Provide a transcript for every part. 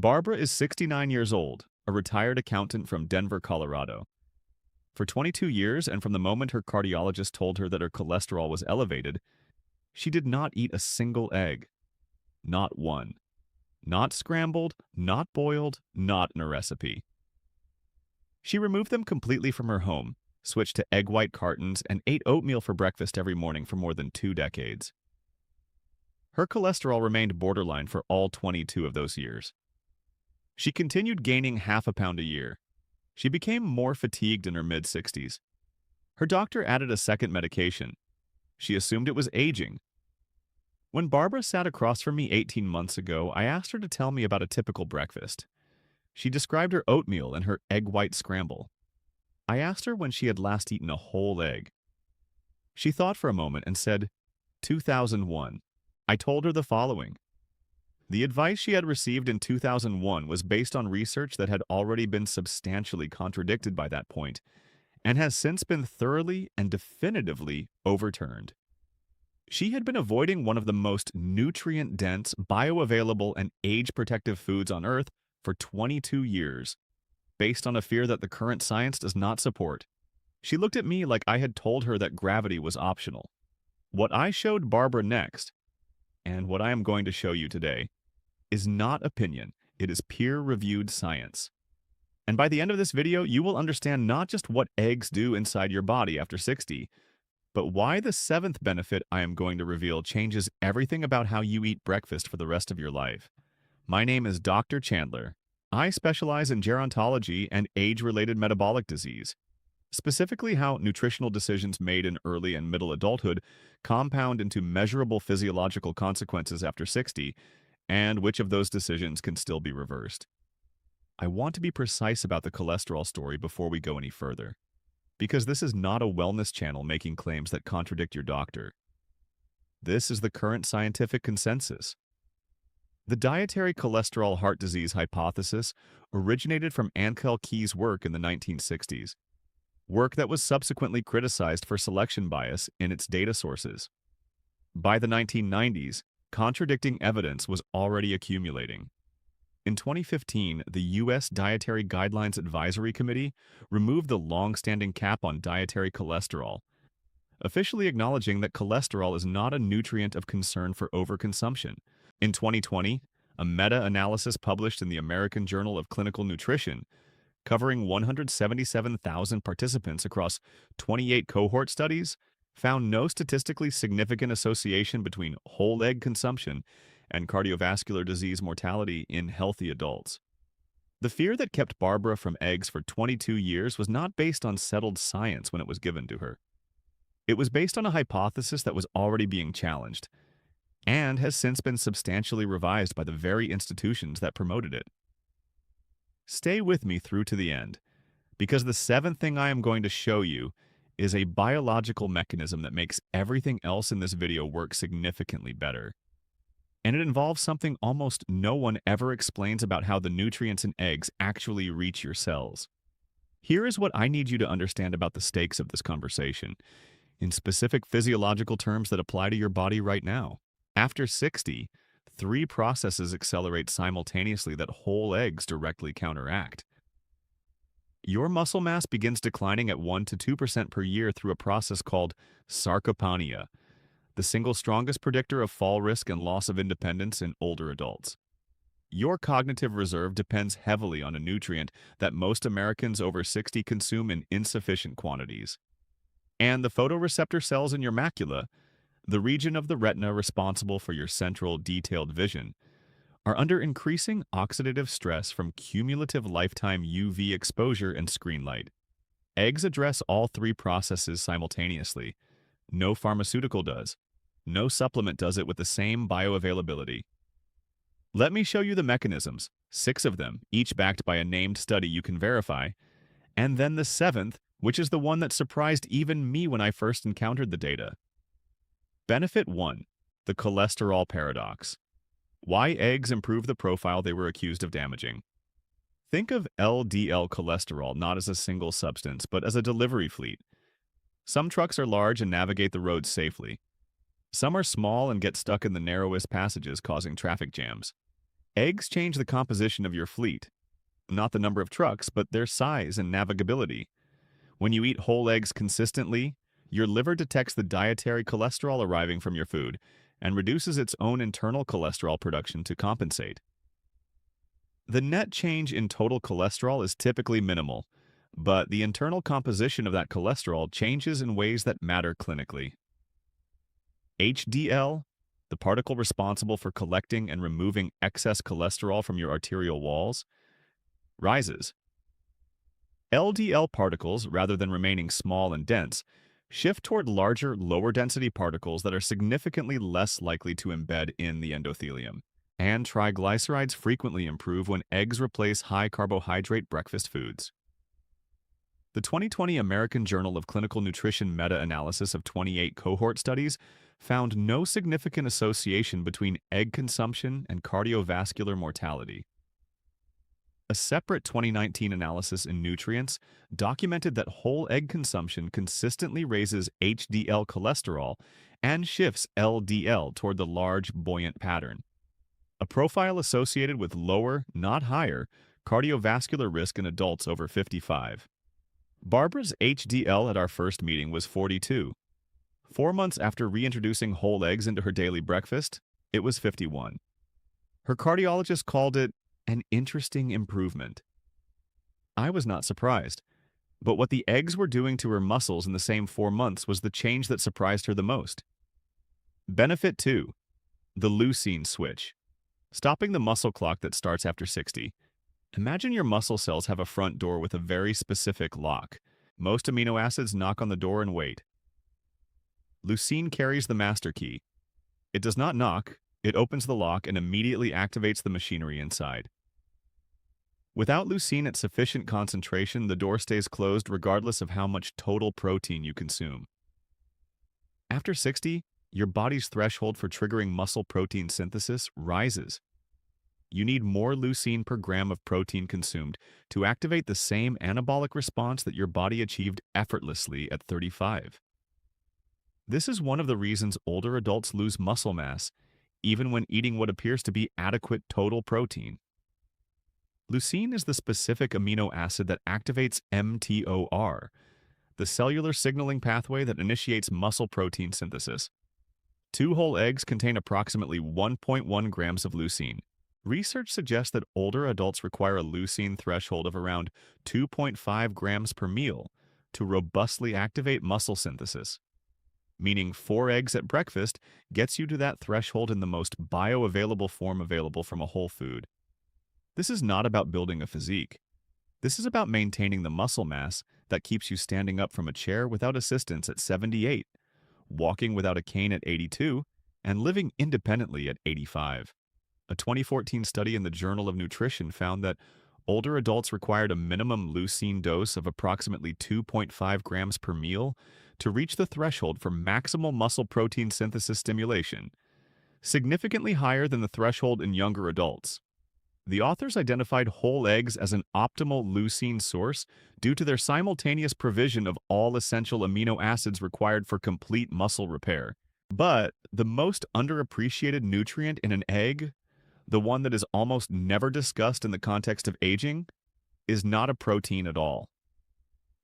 Barbara is 69 years old, a retired accountant from Denver, Colorado. For 22 years, and from the moment her cardiologist told her that her cholesterol was elevated, she did not eat a single egg. Not one. Not scrambled, not boiled, not in a recipe. She removed them completely from her home, switched to egg white cartons, and ate oatmeal for breakfast every morning for more than 2 decades. Her cholesterol remained borderline for all 22 of those years. She continued gaining half a pound a year. She became more fatigued in her mid-60s. Her doctor added a second medication. She assumed it was aging. When Barbara sat across from me 18 months ago, I asked her to tell me about a typical breakfast. She described her oatmeal and her egg white scramble. I asked her when she had last eaten a whole egg. She thought for a moment and said, 2001. I told her the following. The advice she had received in 2001 was based on research that had already been substantially contradicted by that point, and has since been thoroughly and definitively overturned. She had been avoiding one of the most nutrient-dense, bioavailable, and age-protective foods on Earth for 22 years, based on a fear that the current science does not support. She looked at me like I had told her that gravity was optional. What I showed Barbara next, and what I am going to show you today, is not opinion. It is peer-reviewed science. And by the end of this video, you will understand not just what eggs do inside your body after 60, but why the 7th benefit I am going to reveal changes everything about how you eat breakfast for the rest of your life. My name is Dr. Chandler. I specialize in gerontology and age-related metabolic disease, specifically how nutritional decisions made in early and middle adulthood compound into measurable physiological consequences after 60, and which of those decisions can still be reversed. I want to be precise about the cholesterol story before we go any further, because this is not a wellness channel making claims that contradict your doctor. This is the current scientific consensus. The dietary cholesterol heart disease hypothesis originated from Ankel Key's work in the 1960s, work that was subsequently criticized for selection bias in its data sources. By the 1990s, contradicting evidence was already accumulating. In 2015, the U.S. Dietary Guidelines Advisory Committee removed the long-standing cap on dietary cholesterol, officially acknowledging that cholesterol is not a nutrient of concern for overconsumption. In 2020, a meta-analysis published in the American Journal of Clinical Nutrition, covering 177,000 participants across 28 cohort studies, found no statistically significant association between whole egg consumption and cardiovascular disease mortality in healthy adults. The fear that kept Barbara from eggs for 22 years was not based on settled science when it was given to her. It was based on a hypothesis that was already being challenged, and has since been substantially revised by the very institutions that promoted it. Stay with me through to the end, because the 7th thing I am going to show you is a biological mechanism that makes everything else in this video work significantly better. And it involves something almost no one ever explains about how the nutrients in eggs actually reach your cells. Here is what I need you to understand about the stakes of this conversation, in specific physiological terms that apply to your body right now. After 60, 3 processes accelerate simultaneously that whole eggs directly counteract. Your muscle mass begins declining at 1 to 2% per year through a process called sarcopenia, the single strongest predictor of fall risk and loss of independence in older adults. Your cognitive reserve depends heavily on a nutrient that most Americans over 60 consume in insufficient quantities. And the photoreceptor cells in your macula, the region of the retina responsible for your central detailed vision, are under increasing oxidative stress from cumulative lifetime UV exposure and screen light. Eggs address all 3 processes simultaneously. No pharmaceutical does. No supplement does it with the same bioavailability. Let me show you the mechanisms, 6 of them, each backed by a named study you can verify, and then the 7th, which is the one that surprised even me when I first encountered the data. Benefit 1. The cholesterol paradox. Why eggs improve the profile they were accused of damaging. Think of LDL cholesterol not as a single substance, but as a delivery fleet. Some trucks are large and navigate the roads safely. Some are small and get stuck in the narrowest passages, causing traffic jams. Eggs change the composition of your fleet, not the number of trucks, but their size and navigability. When you eat whole eggs consistently, your liver detects the dietary cholesterol arriving from your food and reduces its own internal cholesterol production to compensate. The net change in total cholesterol is typically minimal, but the internal composition of that cholesterol changes in ways that matter clinically. HDL, the particle responsible for collecting and removing excess cholesterol from your arterial walls, rises. LDL particles, rather than remaining small and dense, shift toward larger, lower-density particles that are significantly less likely to embed in the endothelium. And triglycerides frequently improve when eggs replace high-carbohydrate breakfast foods. The 2020 American Journal of Clinical Nutrition meta-analysis of 28 cohort studies found no significant association between egg consumption and cardiovascular mortality. A separate 2019 analysis in Nutrients documented that whole egg consumption consistently raises HDL cholesterol and shifts LDL toward the large, buoyant pattern, a profile associated with lower, not higher, cardiovascular risk in adults over 55. Barbara's HDL at our first meeting was 42. 4 months after reintroducing whole eggs into her daily breakfast, it was 51. Her cardiologist called it an interesting improvement. I was not surprised, but what the eggs were doing to her muscles in the same 4 months was the change that surprised her the most. Benefit 2. The leucine switch. Stopping the muscle clock that starts after 60. Imagine your muscle cells have a front door with a very specific lock. Most amino acids knock on the door and wait. Leucine carries the master key. It does not knock, it opens the lock and immediately activates the machinery inside. Without leucine at sufficient concentration, the door stays closed regardless of how much total protein you consume. After 60, your body's threshold for triggering muscle protein synthesis rises. You need more leucine per gram of protein consumed to activate the same anabolic response that your body achieved effortlessly at 35. This is one of the reasons older adults lose muscle mass, even when eating what appears to be adequate total protein. Leucine is the specific amino acid that activates mTOR, the cellular signaling pathway that initiates muscle protein synthesis. 2 whole eggs contain approximately 1.1 grams of leucine. Research suggests that older adults require a leucine threshold of around 2.5 grams per meal to robustly activate muscle synthesis, meaning 4 eggs at breakfast gets you to that threshold in the most bioavailable form available from a whole food. This is not about building a physique. This is about maintaining the muscle mass that keeps you standing up from a chair without assistance at 78, walking without a cane at 82, and living independently at 85. A 2014 study in the Journal of Nutrition found that older adults required a minimum leucine dose of approximately 2.5 grams per meal to reach the threshold for maximal muscle protein synthesis stimulation, significantly higher than the threshold in younger adults. The authors identified whole eggs as an optimal leucine source due to their simultaneous provision of all essential amino acids required for complete muscle repair. But the most underappreciated nutrient in an egg, the one that is almost never discussed in the context of aging, is not a protein at all.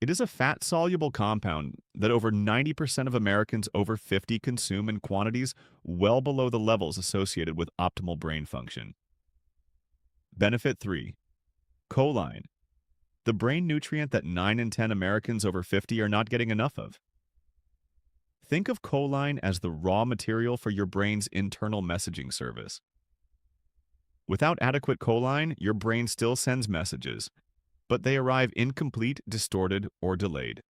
It is a fat-soluble compound that over 90% of Americans over 50 consume in quantities well below the levels associated with optimal brain function. Benefit 3. Choline, the brain nutrient that 9 in 10 Americans over 50 are not getting enough of. Think of choline as the raw material for your brain's internal messaging service. Without adequate choline, your brain still sends messages, but they arrive incomplete, distorted, or delayed.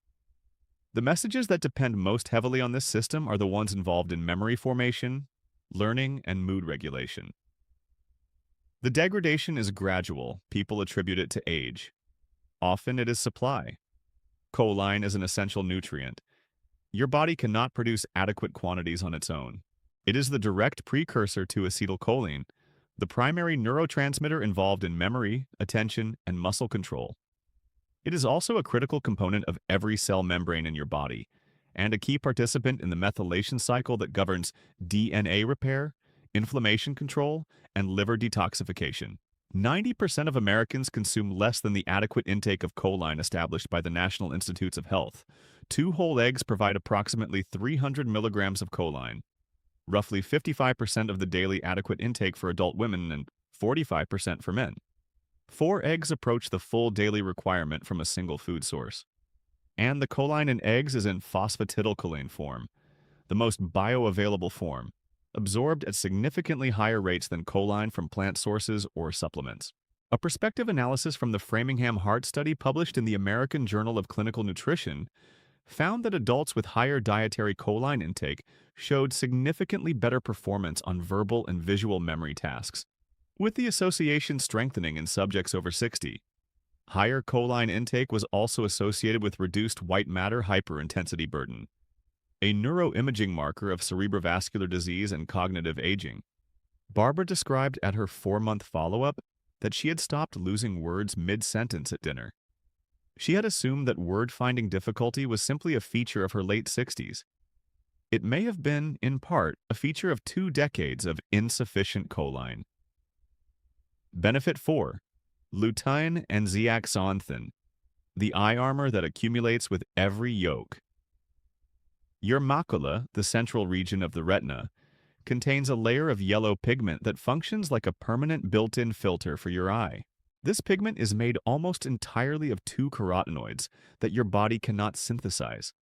The messages that depend most heavily on this system are the ones involved in memory formation, learning, and mood regulation. The degradation is gradual. People attribute it to age. Often it is supply. Choline is an essential nutrient. Your body cannot produce adequate quantities on its own. It is the direct precursor to acetylcholine, the primary neurotransmitter involved in memory, attention, and muscle control. It is also a critical component of every cell membrane in your body, and a key participant in the methylation cycle that governs DNA repair, inflammation control, and liver detoxification. 90% of Americans consume less than the adequate intake of choline established by the National Institutes of Health. 2 whole eggs provide approximately 300 milligrams of choline, roughly 55% of the daily adequate intake for adult women and 45% for men. 4 eggs approach the full daily requirement from a single food source. And the choline in eggs is in phosphatidylcholine form, the most bioavailable form, absorbed at significantly higher rates than choline from plant sources or supplements. A prospective analysis from the Framingham Heart Study published in the American Journal of Clinical Nutrition found that adults with higher dietary choline intake showed significantly better performance on verbal and visual memory tasks, with the association strengthening in subjects over 60. Higher choline intake was also associated with reduced white matter hyperintensity burden, a neuroimaging marker of cerebrovascular disease and cognitive aging. Barbara described at her 4-month follow-up that she had stopped losing words mid-sentence at dinner. She had assumed that word-finding difficulty was simply a feature of her late 60s. It may have been, in part, a feature of 2 decades of insufficient choline. Benefit 4. Lutein and zeaxanthin, the eye armor that accumulates with every yolk. Your macula, the central region of the retina, contains a layer of yellow pigment that functions like a permanent built-in filter for your eye. This pigment is made almost entirely of 2 carotenoids that your body cannot synthesize.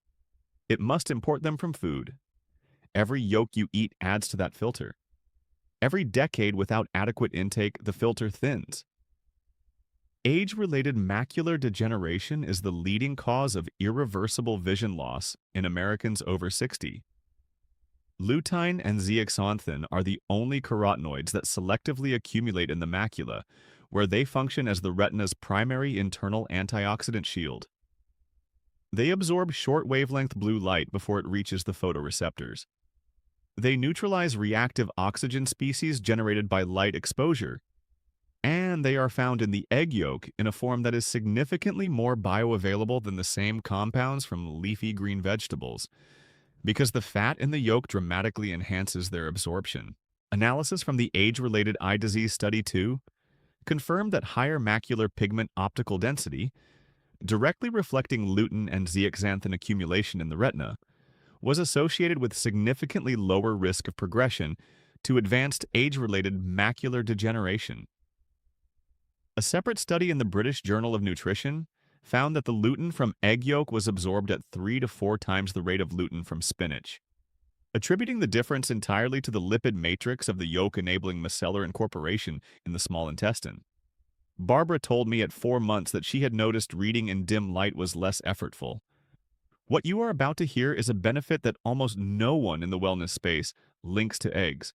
It must import them from food. Every yolk you eat adds to that filter. Every decade without adequate intake, the filter thins. Age-related macular degeneration is the leading cause of irreversible vision loss in Americans over 60. Lutein and zeaxanthin are the only carotenoids that selectively accumulate in the macula, where they function as the retina's primary internal antioxidant shield. They absorb short-wavelength blue light before it reaches the photoreceptors. They neutralize reactive oxygen species generated by light exposure, and they are found in the egg yolk in a form that is significantly more bioavailable than the same compounds from leafy green vegetables, because the fat in the yolk dramatically enhances their absorption. Analysis from the age-related eye disease study 2 confirmed that higher macular pigment optical density, directly reflecting lutein and zeaxanthin accumulation in the retina, was associated with significantly lower risk of progression to advanced age-related macular degeneration. A separate study in the British Journal of Nutrition found that the lutein from egg yolk was absorbed at 3 to 4 times the rate of lutein from spinach. Attributing the difference entirely to the lipid matrix of the yolk enabling micellar incorporation in the small intestine. Barbara told me at 4 months that she had noticed reading in dim light was less effortful. What you are about to hear is a benefit that almost no one in the wellness space links to eggs,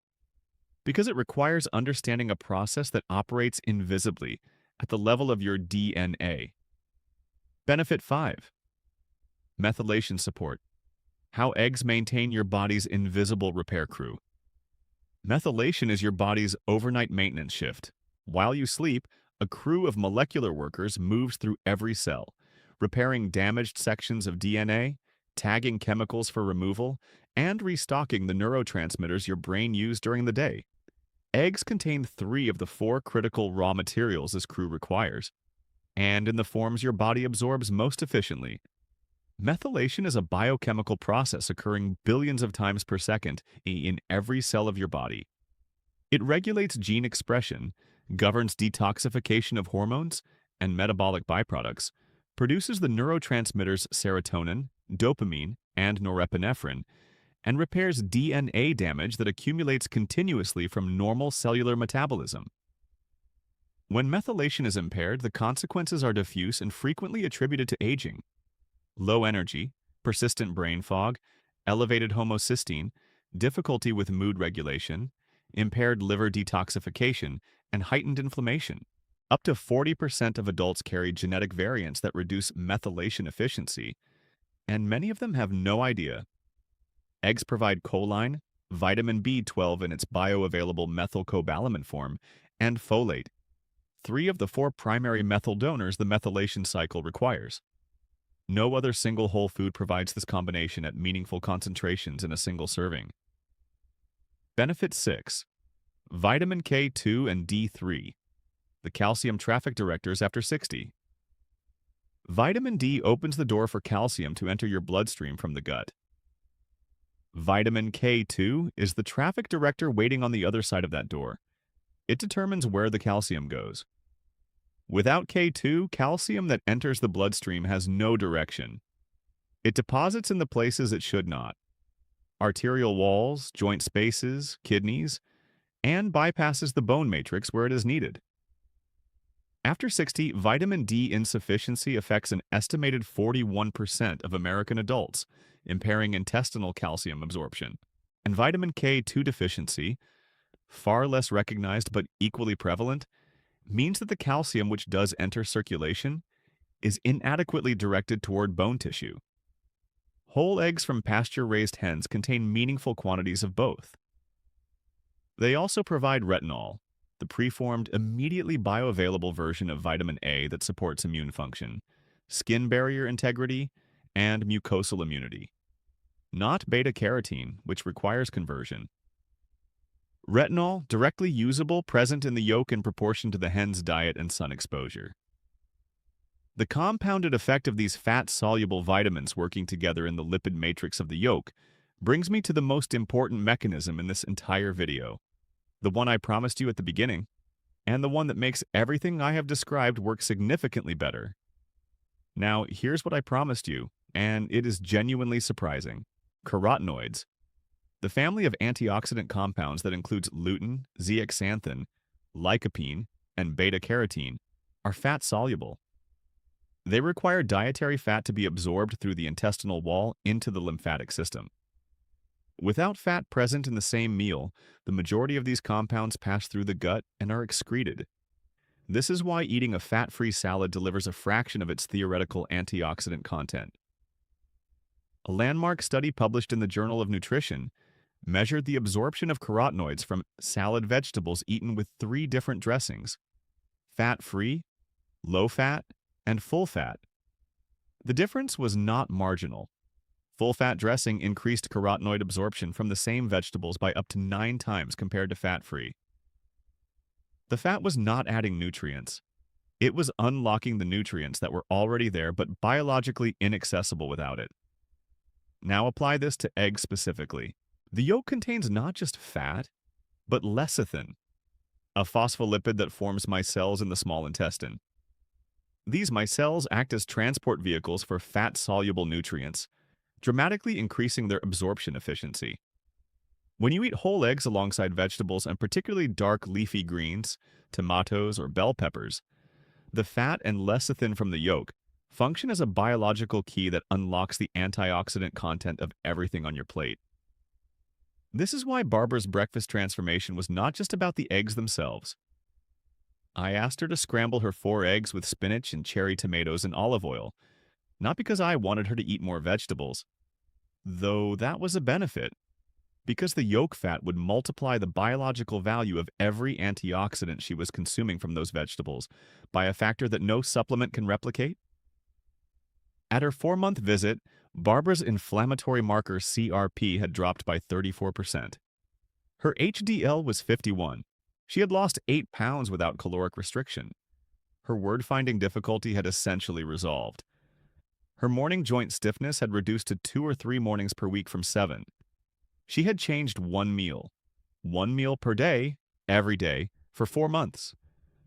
because it requires understanding a process that operates invisibly at the level of your DNA. Benefit 5. Methylation support. How eggs maintain your body's invisible repair crew. Methylation is your body's overnight maintenance shift. While you sleep, a crew of molecular workers moves through every cell, repairing damaged sections of DNA, tagging chemicals for removal, and restocking the neurotransmitters your brain used during the day. Eggs contain 3 of the 4 critical raw materials this crew requires, and in the forms your body absorbs most efficiently. Methylation is a biochemical process occurring billions of times per second in every cell of your body. It regulates gene expression, governs detoxification of hormones and metabolic byproducts, produces the neurotransmitters serotonin, dopamine, and norepinephrine, and repairs DNA damage that accumulates continuously from normal cellular metabolism. When methylation is impaired, the consequences are diffuse and frequently attributed to aging. Low energy, persistent brain fog, elevated homocysteine, difficulty with mood regulation, impaired liver detoxification, and heightened inflammation. Up to 40% of adults carry genetic variants that reduce methylation efficiency, and many of them have no idea. Eggs provide choline, vitamin B12 in its bioavailable methylcobalamin form, and folate, 3 of the 4 primary methyl donors the methylation cycle requires. No other single whole food provides this combination at meaningful concentrations in a single serving. Benefit 6. Vitamin K2 and D3, the calcium traffic directors after 60. Vitamin D opens the door for calcium to enter your bloodstream from the gut. Vitamin K2 is the traffic director waiting on the other side of that door. It determines where the calcium goes. Without K2, calcium that enters the bloodstream has no direction. It deposits in the places it should not: arterial walls, joint spaces, kidneys, and bypasses the bone matrix where it is needed. After 60, vitamin D insufficiency affects an estimated 41% of American adults, impairing intestinal calcium absorption. And vitamin K2 deficiency, far less recognized but equally prevalent, means that the calcium which does enter circulation is inadequately directed toward bone tissue. Whole eggs from pasture-raised hens contain meaningful quantities of both. They also provide retinol, the preformed, immediately bioavailable version of vitamin A that supports immune function, skin barrier integrity, and mucosal immunity. Not beta-carotene, which requires conversion. Retinol, directly usable, present in the yolk in proportion to the hen's diet and sun exposure. The compounded effect of these fat-soluble vitamins working together in the lipid matrix of the yolk brings me to the most important mechanism in this entire video, the one I promised you at the beginning, and the one that makes everything I have described work significantly better. Now, here's what I promised you, and it is genuinely surprising. Carotenoids, the family of antioxidant compounds that includes lutein, zeaxanthin, lycopene, and beta-carotene, are fat-soluble. They require dietary fat to be absorbed through the intestinal wall into the lymphatic system. Without fat present in the same meal, the majority of these compounds pass through the gut and are excreted. This is why eating a fat-free salad delivers a fraction of its theoretical antioxidant content. A landmark study published in the Journal of Nutrition measured the absorption of carotenoids from salad vegetables eaten with 3 different dressings: fat-free, low-fat, and full-fat. The difference was not marginal. Full-fat dressing increased carotenoid absorption from the same vegetables by up to 9 times compared to fat-free. The fat was not adding nutrients. It was unlocking the nutrients that were already there but biologically inaccessible without it. Now apply this to eggs specifically. The yolk contains not just fat, but lecithin, a phospholipid that forms micelles in the small intestine. These micelles act as transport vehicles for fat-soluble nutrients, dramatically increasing their absorption efficiency. When you eat whole eggs alongside vegetables and particularly dark leafy greens, tomatoes, or bell peppers, the fat and lecithin from the yolk function as a biological key that unlocks the antioxidant content of everything on your plate. This is why Barbara's breakfast transformation was not just about the eggs themselves. I asked her to scramble her 4 eggs with spinach and cherry tomatoes and olive oil, not because I wanted her to eat more vegetables, though that was a benefit, because the yolk fat would multiply the biological value of every antioxidant she was consuming from those vegetables by a factor that no supplement can replicate. At her 4-month visit, Barbara's inflammatory marker CRP had dropped by 34%. Her HDL was 51. She had lost 8 pounds without caloric restriction. Her word-finding difficulty had essentially resolved. Her morning joint stiffness had reduced to 2 or 3 mornings per week from 7. She had changed 1 meal per day, every day, for 4 months.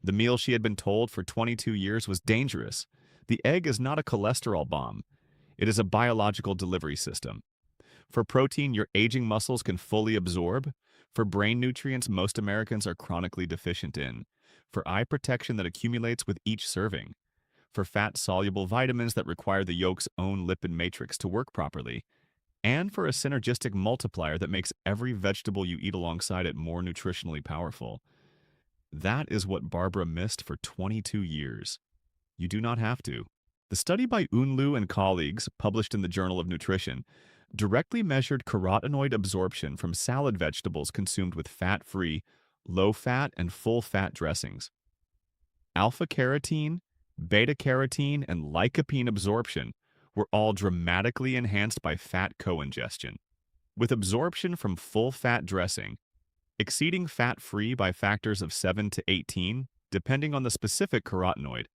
The meal she had been told for 22 years was dangerous. The egg is not a cholesterol bomb. It is a biological delivery system. For protein your aging muscles can fully absorb. For brain nutrients most Americans are chronically deficient in. For eye protection that accumulates with each serving. For fat-soluble vitamins that require the yolk's own lipid matrix to work properly. And for a synergistic multiplier that makes every vegetable you eat alongside it more nutritionally powerful. That is what Barbara missed for 22 years. You do not have to. The study by Unlu and colleagues, published in the Journal of Nutrition, directly measured carotenoid absorption from salad vegetables consumed with fat-free, low-fat, and full-fat dressings. Alpha-carotene, beta-carotene, and lycopene absorption were all dramatically enhanced by fat co-ingestion. With absorption from full-fat dressing, exceeding fat-free by factors of 7 to 18, depending on the specific carotenoid.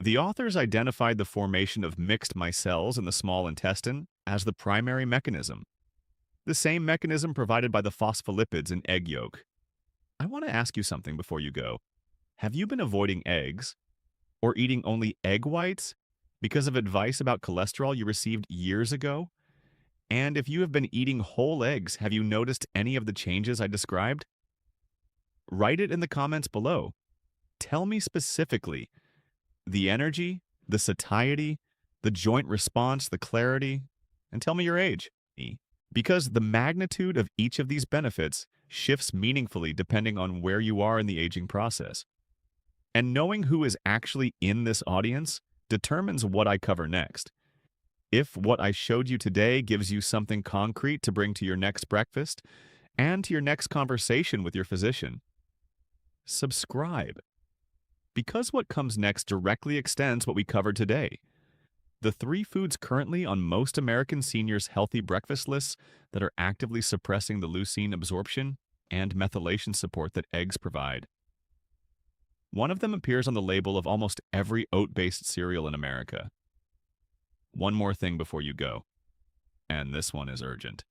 The authors identified the formation of mixed micelles in the small intestine as the primary mechanism, the same mechanism provided by the phospholipids in egg yolk. I want to ask you something before you go. Have you been avoiding eggs or eating only egg whites because of advice about cholesterol you received years ago? And if you have been eating whole eggs, have you noticed any of the changes I described? Write it in the comments below. Tell me specifically the energy, the satiety, the joint response, the clarity, and tell me your age. Because the magnitude of each of these benefits shifts meaningfully depending on where you are in the aging process. And knowing who is actually in this audience determines what I cover next. If what I showed you today gives you something concrete to bring to your next breakfast and to your next conversation with your physician, subscribe. Because what comes next directly extends what we covered today. The 3 foods currently on most American seniors' healthy breakfast lists that are actively suppressing the leucine absorption and methylation support that eggs provide. One of them appears on the label of almost every oat-based cereal in America. One more thing before you go, and this one is urgent.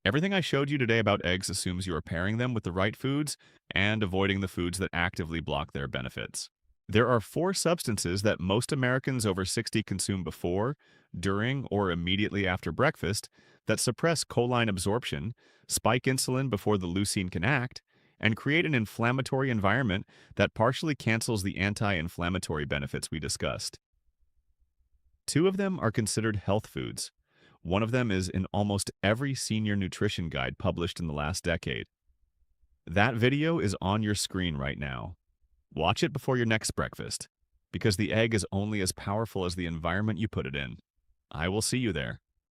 Everything I showed you today about eggs assumes you are pairing them with the right foods and avoiding the foods that actively block their benefits. There are 4 substances that most Americans over 60 consume before, during, or immediately after breakfast that suppress choline absorption, spike insulin before the leucine can act, and create an inflammatory environment that partially cancels the anti-inflammatory benefits we discussed. 2 of them are considered health foods. One of them is in almost every senior nutrition guide published in the last decade. That video is on your screen right now. Watch it before your next breakfast, because the egg is only as powerful as the environment you put it in. I will see you there.